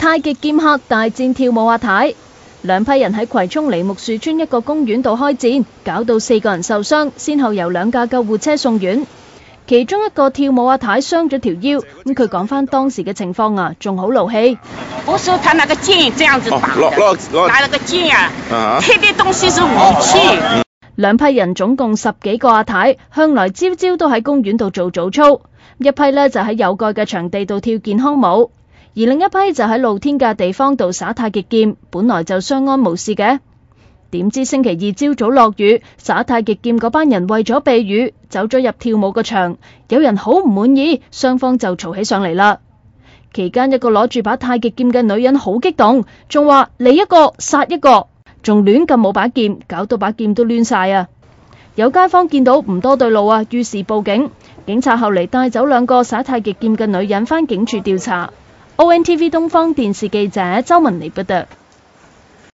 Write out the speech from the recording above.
太極劍客大戰跳舞阿太，兩批人喺葵涌梨木樹村一個公園度開戰，搞到4個人受傷，先後由2架救護車送院。其中一個跳舞阿太傷咗條腰，咁佢講翻當時嘅情況啊，仲好怒氣。不是他那個劍這樣子打的，拿了個劍啊，黑的東西是武器。兩批人總共10幾個阿太，向來朝朝都喺公園度做早操，一批呢就喺有蓋嘅場地度跳健康舞，而另一批就喺露天嘅地方度耍太極劍，本來就相安無事嘅。點知星期二朝早落雨，耍太極劍嗰班人為咗避雨，走咗入跳舞個場，有人好唔滿意，雙方就嘈起上嚟啦。期間一個攞住把太極劍嘅女人好激動，仲話嚟一個殺一個，仲亂撳舞把劍，搞到把劍都亂晒啊！有街坊見到唔多對路啊，於是報警，警察後嚟帶走2個耍太極劍嘅女人返警署調查。ONTV 東方電視記者周文妮報道。